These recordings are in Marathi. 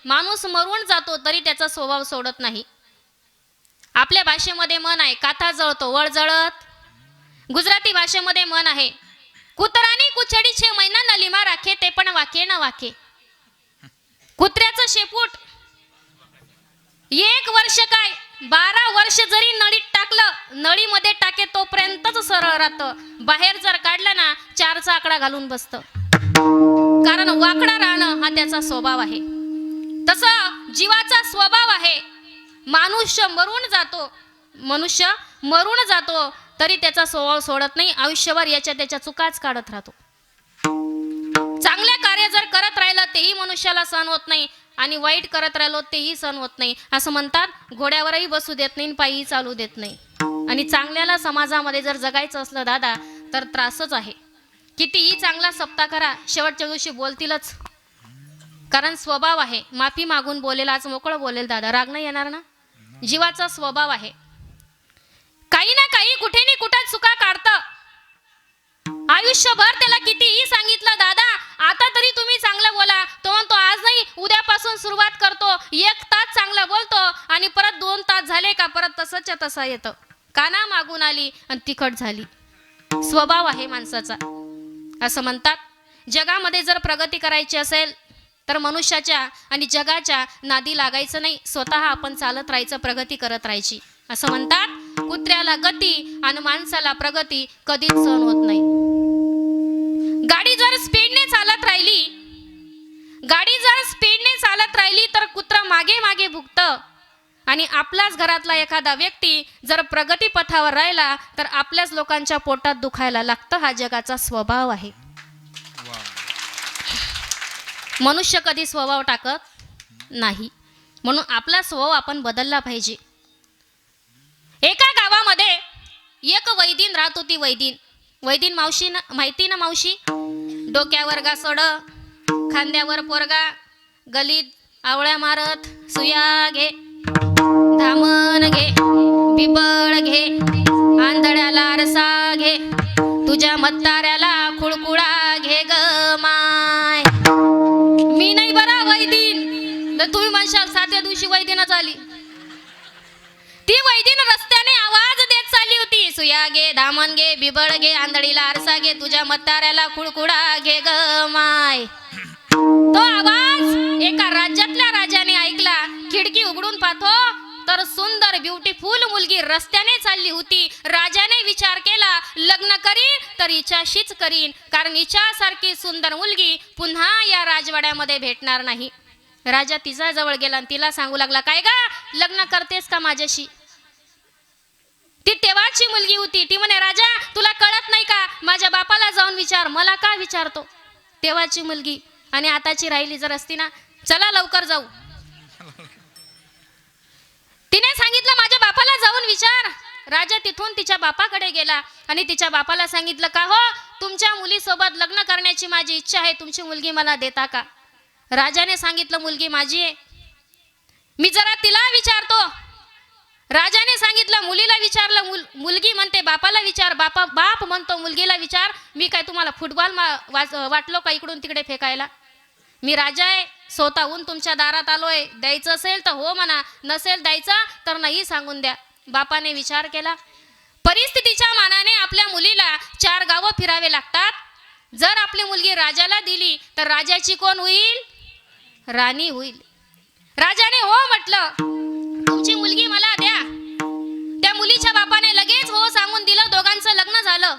माणूस मरून जातो तरी त्याचा स्वभाव सोडत नाही. आपल्या भाषेमध्ये म्हण आहे, काथा जळतो वळ जळत. गुजराती भाषेमध्ये म्हण आहे, कुत्रानी कुचडी छे महिना नलिमा राखे ते पण वाके ना वाके. कुत्र्याचं शेपूट 1 वर्ष काय 12 वर्ष जरी नळीत टाकलं, नळीमध्ये टाके तोपर्यंतच सरळ राहतं. बाहेर जर काढलं ना 4चा आकडा घालून बसतं. कारण वाकडा राहणं हा त्याचा स्वभाव आहे. तसं जीवाचा स्वभाव आहे. मनुष्य मरून जातो तरी त्याचा स्वभाव सोडत नाही. आयुष्यभर याच्या त्याच्या चुकाच काढत राहतो. चांगले कार्य जर करत राहिलं तेही मनुष्याला सहन होत नाही आणि वाईट करत राहिलो तेही सहन होत नाही. असं म्हणतात, घोड्यावरही बसू देत नाही, पायी चालू देत नाही. आणि चांगल्याला समाजामध्ये जर जगायचं असलं दादा तर त्रासच आहे. कितीही चांगला सप्ताह करा, शेवटच्या दिवशी बोलतीलच. कारण स्वभाव आहे. माफी मागून बोलेल, आज मोकळं बोलेल दादा, राग नाही येणार ना. जीवाचा स्वभाव आहे. काही ना काही कुठे नि कुठे चुका काढतं. आयुष्यभर त्याला कितीही सांगितलं, दादा आता तरी तुम्ही चांगलं बोला, तो म्हणतो आज नाही उद्यापासून सुरुवात करतो. 1 तास चांगलं बोलतो आणि परत 2 तास झाले का परत तसंच्या तसा येतं. काना मागून आली आणि तिखट झाली. स्वभाव आहे माणसाचा. असं म्हणतात, जगामध्ये जर प्रगती करायची असेल तर मनुष्याच्या आणि जगाच्या नादी लागायचं नाही. स्वतः आपण चालत राहायचं, प्रगती करत राहायची. असं म्हणतात, कुत्र्याला गती आणि माणसाला प्रगती कधीच सहन होत नाही. गाडी जर स्पीडने चालत राहिली तर कुत्रा मागे मागे भुकतं. आणि आपल्याच घरातला एखादा व्यक्ती जर प्रगती पथावर राहिला तर आपल्याच लोकांच्या पोटात दुखायला लागतं. हा जगाचा स्वभाव आहे. मनुष्य कधी स्वभाव टाकत नाही. म्हणून आपला स्वभाव आपण बदलला पाहिजे. एका गावामध्ये एक वैदिन राहत होती. वैदिन मावशी माहिती ना मावशी? डोक्यावर गासोड, खांद्यावर पोरगा, गलीत आवळ्या मारत, सुया घे, धामण घे, बिबळ घे, आंधळ्याला आरसा घे, तुझ्या म्हाताऱ्याला खुळकुळा घे ग माय. मी नाही बरा वैदिन, तर तुम्ही म्हणशाल 7व्या दिवशी वैदिनच आली. ती वैदिन रस्त्याने आवाज देत चालली होती, सुया घे, धामण घे, बिबळ घे, आंधळीला आरसा घे, तुझ्या म्हाताऱ्याला खुळकुळा घे ग माय. तो आवाज एका राज्यातल्या राजाने ऐकला. खिडकी उघडून पाहतो तर सुंदर ब्युटीफुल मुलगी रस्त्याने चालली होती. राजाने विचार केला, लग्न करीन तर हिच्याशीच करीन, कारण हिच्यासारखी सुंदर मुलगी पुन्हा या राजवाड्यामध्ये भेटणार नाही. राजा तिच्या जवळ गेला आणि तिला सांगू लागला, काय गा लग्न करतेस का माझ्याशी? ती तेव्हाची मुलगी होती. ती म्हणे, राजा तुला कळत नाही का? माझ्या बापाला जाऊन विचार. मला का विचारतो? तेव्हाची मुलगी आणि आताची राहिली जर असती ना, चला लवकर जाऊ. तिने सांगितलं, माझ्या बापाला जाऊन विचार. राजा तिथून तिच्या बापाकडे गेला आणि तिच्या बापाला सांगितलं, का हो तुमच्या मुलीसोबत लग्न करण्याची माझी इच्छा आहे, तुमची मुलगी मला देता का? राजाने सांगितलं, मुलगी माझी आहे, मी जरा तिला विचारतो. राजाने सांगितलं, मुलीला विचारलं. मुलगी म्हणते, बापाला विचार. बाप म्हणतो, मुलगीला विचार. मी काय तुम्हाला फुटबॉल वाटलो का इकडून तिकडे फेकायला? मी राजा आहे, स्वतःहून तुमच्या दारात आलोय. द्यायचं असेल तर हो म्हणा, नसेल द्यायचं तर नाही सांगून द्या. बापाने विचार केला. परिस्थितीच्या मानाने आपल्या मुलीला 4 गावं फिरावे लागतात. जर आपली मुलगी राजाला दिली तर राजाची कोण होईल? राणी होईल. राजाने हो म्हटलं, तुमची मुलगी मला द्या. त्या मुलीच्या बापाने लगेच हो सांगून दिलं. दोघांचं लग्न झालं.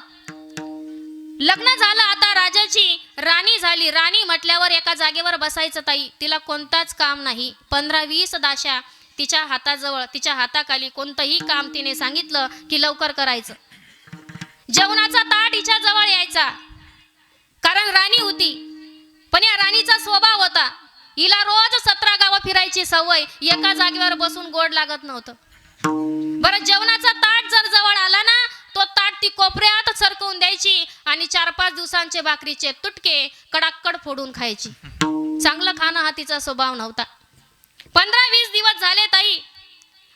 आता राजाची राणी झाली. राणी म्हटल्यावर एका जागेवर बसायचं ताई, तिला कोणताच काम नाही. 15-20 दाशा तिच्या हाताजवळ, तिच्या हाताखाली. कोणतंही काम तिने सांगितलं की लवकर करायचं. जेवणाचा ताट हिच्या जवळ यायचा, कारण राणी होती. पण या राणीचा स्वभाव होता, हिला रोज 17 गावं फिरायची सवय. एका जागेवर बसून गोड लागत नव्हतं. बरं, जेवणाचा ताट जर जवळ आला ना, तो ताट ती कोपऱ्यात सरकवून द्यायची आणि 4-5 दिवसांचे भाकरीचे तुटके कडाक्कड फोडून खायची. चांगलं खाणं हा तिचा स्वभाव नव्हता. 15-20 दिवस झाले ताई,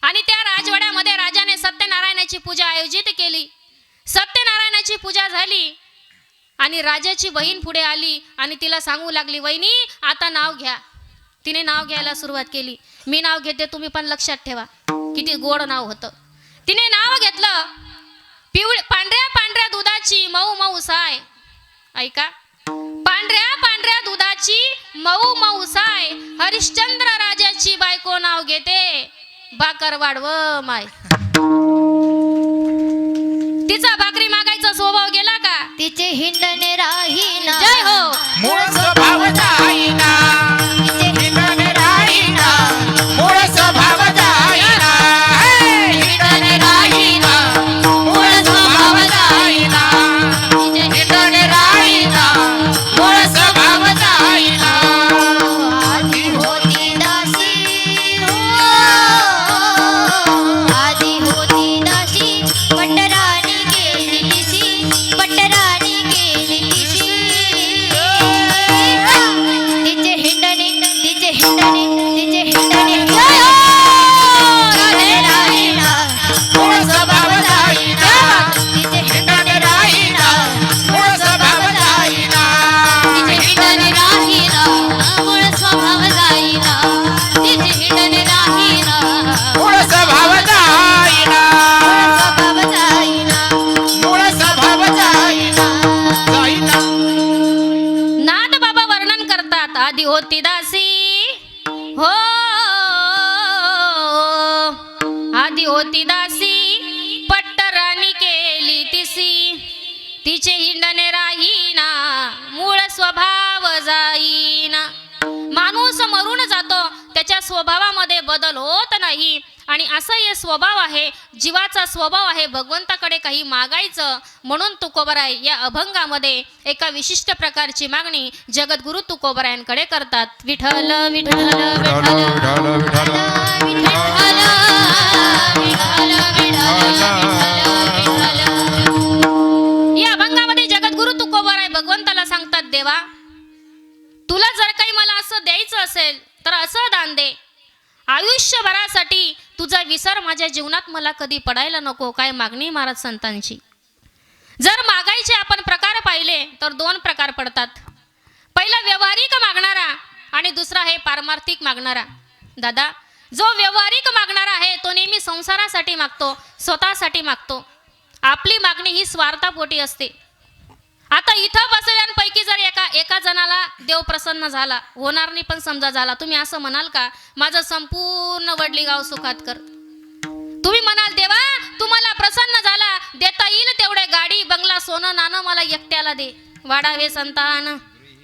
आणि त्या राजवाड्यामध्ये राजाने सत्यनारायणाची पूजा आयोजित केली. सत्यनारायणाची पूजा झाली आणि राजाची बहीण पुढे आली आणि तिला सांगू लागली, वहिनी आता नाव घ्या. तिने नाव घ्यायला सुरुवात केली. मी नाव घेते, तुम्ही पण लक्षात ठेवा. किती गोड नाव होतं. तिने नाव घेतलं पांढऱ्या पांढऱ्या दुधाची मऊ मऊ साय. ऐका, पांढऱ्या पांढऱ्या दुधाची मऊ मऊ साय, हरिश्चंद्र राजाची बायको नाव घेते भाकर वाढव माय. तिचा भाकरी मागायचा स्वभाव गेला का? तिचे हिंडणे राहीना. जय हो. मूळ स्वभाव जाईना, तिचे हिंडणे राहीना, मूळ स्वभाव जाईना, हिंडणे राहीना, मूळ स्वभाव जाईना, हिंडणे राहीना, मूळ स्वभाव जाईना. आधी होती दासी हो, आधी होती दासी, पटराणी गेली तिसी, पटराणी गेली तिसी. तिचे हिंडणे, तिचे हिंडणे, तिचे हिंडणे राधे राहीना, मूळ स्वभाव जाईना, तिचे हिंडणे राहीना, मूळ स्वभाव जाईना, हिंडणे राहीना, मूळ स्वभाव जाईना, तिचे हिंडणे राहीना, मूळ स्वभाव जाईना, स्वभाव जाईना, मूळ स्वभाव जाईना, जाईना. नाथ बाबा वर्णन करतात. आधी होती दासी हो, आधी होती दासी, पट्टराणी केली तिसी, तिचे हिंडणे राहीना, मूळ स्वभाव जाईना. माणूस मरून जातो, त्याच्या स्वभावामध्ये बदल होत नाही. आणि असा हे स्वभाव आहे, जीवाचा स्वभाव आहे भगवंताकडे काही मागायचं. म्हणून तुकोबराय या अभंगामध्ये एका विशिष्ट प्रकारची मागणी जगद्गुरु तुकोबरायांकडे करतात. विठ्ठल विठ्ठल विठ्ठल या अभंगामध्ये जगद्गुरु तुकोबराय भगवंताला सांगतात, देवा तुला जर काही मला असं द्यायचं असेल तर असं दान दे. आयुष्यभरासाठी तुझा विसर माझ्या जीवनात मला कधी पडायला नको. काय मागणी महाराज संतांची. जर मागायचे आपण प्रकार पाहिले तर दोन प्रकार पडतात. पहिला व्यावहारिक मागणारा आणि दुसरा आहे पारमार्थिक मागणारा. दादा, जो व्यावहारिक मागणारा आहे तो नेहमी संसारासाठी मागतो, स्वतःसाठी मागतो. आपली मागणी ही स्वार्थापोटी असते. आता इथं बसलेल्यांपैकी जर एका जणाला देव प्रसन्न झाला, होणार नाही पण समजा झाला, तुम्ही असं म्हणाल का माझं संपूर्ण वडली गाव सुखात कर? तुम्ही म्हणाल देवा तुम्हाला प्रसन्न झाला, देता येईल तेवढे गाडी बंगला सोनं नाणं मला एकट्याला दे, वाढावे संतान,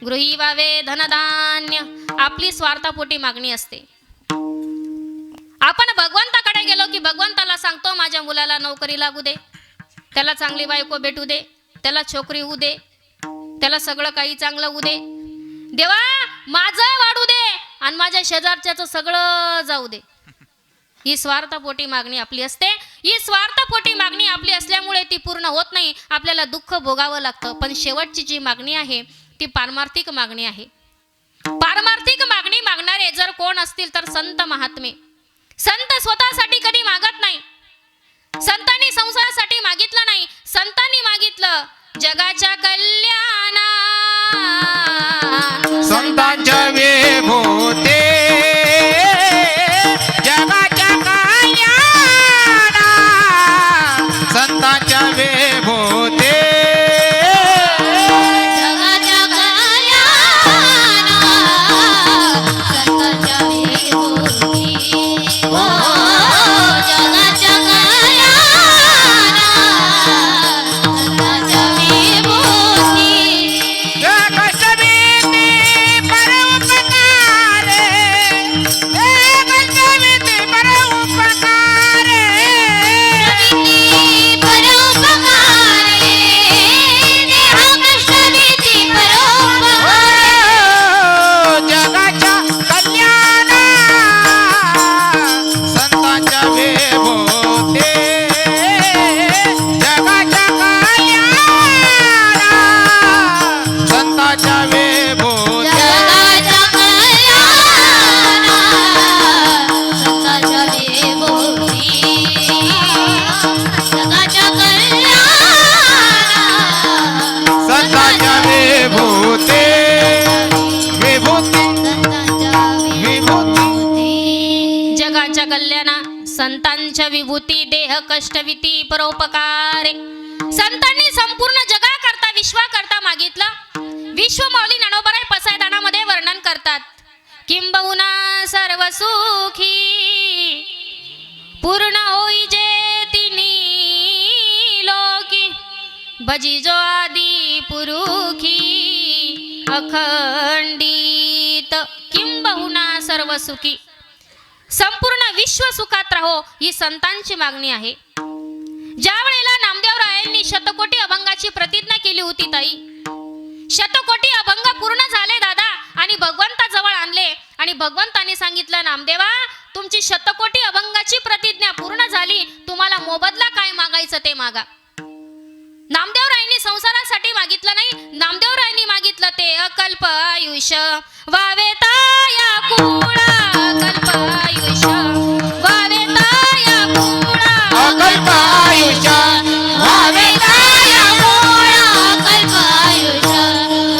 गृही व्हावे धनधान्य. आपली स्वार्थापोटी मागणी असते. आपण भगवंताकडे गेलो की भगवंताला सांगतो माझ्या मुलाला नोकरी लागू दे, त्याला चांगली बायको भेटू दे, त्याला छोकरी होऊ दे, त्याला सगळं काही चांगलं होऊ दे. देवा माझं वाढू दे आणि माझ्या शेजारच्याचं सगळं जाऊ दे. ही स्वार्थपोटी मागणी आपली असते. ही स्वार्थपोटी मागणी आपली असल्यामुळे ती पूर्ण होत नाही, आपल्याला दुःख भोगावं लागतं. पण शेवटची जी मागणी आहे ती पारमार्थिक मागणी आहे. पारमार्थिक मागणी मागणारे जर कोण असतील तर संत महात्मे. संत स्वतःसाठी कधी मागत नाही. संतांनी संसारासाठी मागितलं नाही, संतांनी मागितलं जगाच्या कल्याणा. संतांच्या विभूते जगाच्या कल्याणा, संतांच्या विभूते जगाच्या कल्याणा, संतांच्या विभूती हो, जगाच्या कल्याणा, संतांच्या विभूती. जगसमीती परोपकारे, संतांच्या कल्याणा संतांच्या विभूती देह कष्टविती परोपकारे संतांनी संपूर्ण जगाकरता विश्वाकरता मागितलं. विश्वमौली ज्ञानोबराय पसायदानामध्ये वर्णन करतात. किंबहुना सर्व सुखी पूर्ण होई जे तिनी लोकी भजिजो आदि पुरुखी अखंडित. किंबहुना सर्व सुखी संपूर्ण विश्व सुखात राहो ही संतांची मागणी आहे. ज्या वेळेला नामदेवरायांनी शतकोटी अभंगाची प्रतिज्ञा केली होती ताई, शतकोटी अभंग पूर्ण झाले दादा आणि भगवंताजवळ आणले आणि भगवंताने सांगितलं नामदेवा तुमची शतकोटी अभंगाची प्रतिज्ञा पूर्ण झाली, तुम्हाला मोबदला काय मागायचं ते मागा. नामदेवरायांनी संसारासाठी मागितलं नाही, नामदेवरायांनी मागितलं ते अकल्प आयुष्य वावे ताया कुळा अकल्प आयुष्य वावे ताया कुळा अकल्प आयुष्य व्हावे ताया मोळा अकल्प आयुष्य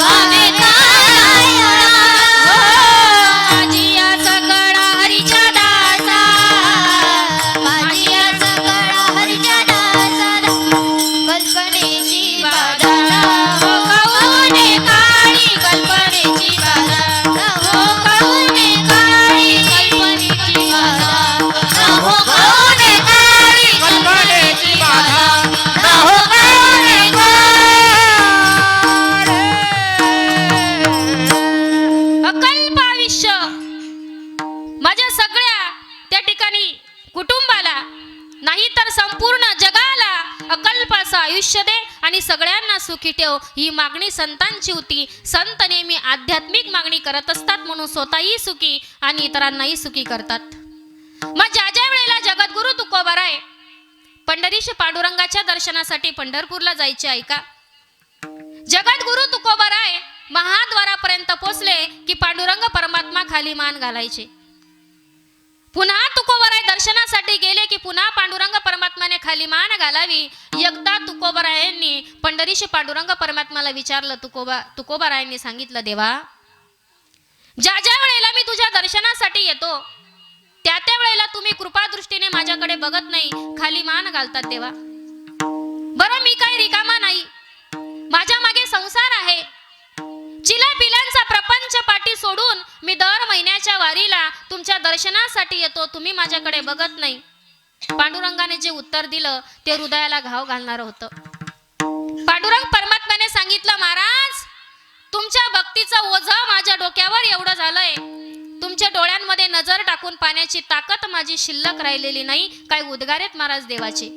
वावे ताया माझी या सकळा हरीच्या दासा माझी या सकळा हरीच्या दासा कल्पनेची बाधा हो कवने काळी कल्पनेची बाधा हो कवने काळी कल्पनेची बाधा हो कवने काळी कल्पनेची बाधा न हो काळे अकल्प आयुष्य माझ्या सगळ्या त्या ठिकाणी कुटुंबाला नाही तर संपूर्ण जगाला अकल्प असं आयुष्य दे आणि सगळ्यांना सुखी ठेव ही मागणी संतांची होती. संत नेहमी आध्यात्मिक मागणी करत असतात म्हणून स्वतःही सुखी आणि इतरांनाही सुखी करतात. मग ज्या ज्या वेळेला जगद्गुरु तुकोबाराय पंढरीश पांडुरंगाच्या दर्शनासाठी पंढरपूरला जायचे ऐका. जगद्गुरु तुकोबाराय महाद्वारापर्यंत पोचले की पांडुरंग परमात्मा खाली मान घालायचे. पुन्हा तुकोबाराय दर्शनासाठी गेले की पुन्हा पांडुरंग परमात्माने खाली मान घालावी. एकदा तुकोबारायांनी पंढरीश पांडुरंग परमात्माला विचारलं. तुकोबारायांनी सांगितलं देवा ज्या ज्या वेळेला मी तुझ्या दर्शनासाठी येतो त्या त्या वेळेला तुम्ही कृपादृष्टीने माझ्याकडे बघत नाही, खाली मान घालतात देवा. बरं मी काही रिकामा नाही, माझ्या मागे संसार आहे, चिला पिलांचा प्रपंच पाठी सोडून मी दर महिन्याच्या वारीला तुमच्या दर्शनासाठी येतो, तुम्ही माझ्याकडे बघत नाही. पांडुरंगाने जे उत्तर दिलं ते हृदयाला घाव घालणार होतं. पांडुरंग परमात्म्याने सांगितलं महाराज तुमच्या भक्तीचं ओझं माझ्या डोक्यावर एवढं झालंय, तुमच्या डोळ्यांमध्ये नजर टाकून पाण्याची ताकद माझी शिल्लक राहिलेली नाही. काय उद्गारेत महाराज देवाचे.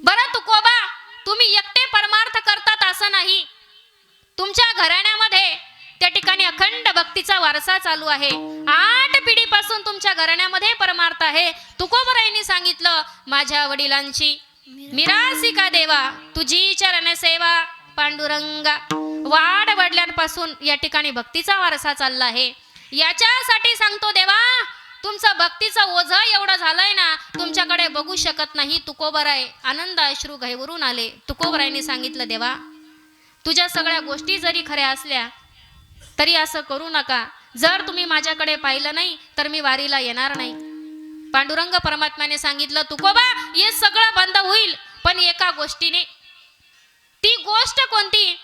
बरं तुकोबा तुम्ही एकटे परमार्थ करतात असं नाही, तुमच्या घराण्यामध्ये त्या ठिकाणी अखंड भक्तीचा वारसा चालू आहे. 8 पिढीपासून तुमच्या घराण्यामध्ये परमार्थ आहे. तुकोबरायांनी सांगितलं माझ्या वडिलांची मिरासिका देवा तुझी चरण सेवा पांडुरंगा वाड वडिलांपासून या ठिकाणी भक्तीचा वारसा चालला आहे. याच्यासाठी सांगतो देवा तुमचं भक्तीचं ओझं एवढं झालंय ना तुमच्याकडे बघू शकत नाही. तुकोबराय आनंद अश्रू गहिवरून आले. तुकोबरायांनी सांगितलं देवा तुझ्या सगळ्या गोष्टी जरी खऱ्या असल्या तरी असं करू नका, जर तुम्ही माझ्याकडे पाहिलं नाही तर मी वारीला येणार नाही. पांडुरंग परमात्म्याने सांगितलं तुकोबा हे सगळं बंद होईल पण एका गोष्टीने. ती गोष्ट कोणती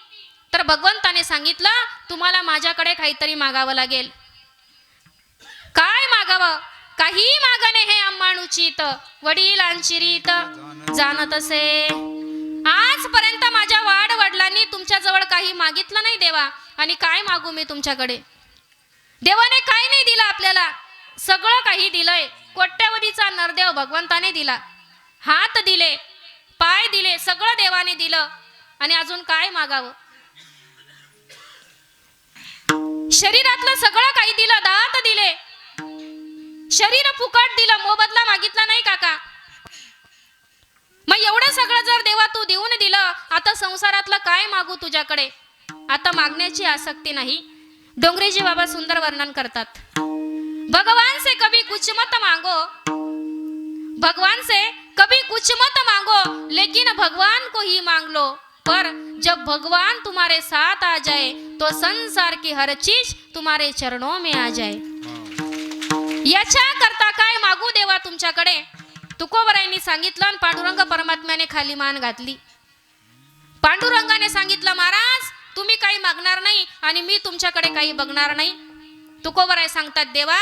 तर भगवंताने सांगितलं तुम्हाला माझ्याकडे काहीतरी मागावं लागेल. काय मागावं? काही मागणे हे आम्हानुचित वडिलांची रीत जाणत असे. आजपर्यंत माझ्या वाड वडिलांनी तुमच्या जवळ काही मागितलं नाही देवा, आणि काय मागू मी तुमच्याकडे. देवाने काही नाही दिलं आपल्याला, सगळं काही दिलंय. कोट्यवधीचा नरदेव भगवंताने दिला, हात दिले, पाय दिले, सगळं देवाने दिलं, आणि अजून काय मागावं. शरीरातलं सगळं काही दिलं, दात दिले, शरीर फुकट दिलं, मोबदला मागितला नाही काका. मग एवढं सगळं जर देवा तू देऊन दिलं, आता संसारातलं काय मागू तुझ्याकडे. आता मागण्याची आसक्ती नाही. डोंगरेजी बाबा सुंदर वर्णन करतात. भगवान से कभी कुछ मत मांगो, भगवान से कभी कुछ मत मांगो, लेकिन भगवान को ही मांग लो. पर जब भगवान तुम्हारे साथ आ जाए तो संसार की हर चीज तुम्हारे चरणों में आ जाए. याच्या करता काय देवा तुमच्याकडे. तुकोबरायांनी सांगितलं आणि पांडुरंग परमात्म्याने खाली मान घातली. पांडुरंगाने सांगितलं महाराज तुम्ही काही मागणार नाही आणि मी तुमच्याकडे काही बघणार नाही. तुकोबराय सांगतात देवा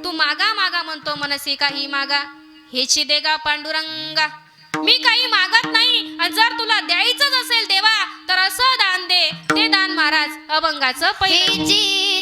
तू मागा मागा म्हणतो मनसी काही मागा हेची देगा पांडुरंगा. मी काही मागत नाही आणि जर तुला द्यायचंच असेल देवा तर असं दान दे ते दान महाराज अभंगाचं पहिलं. हे जी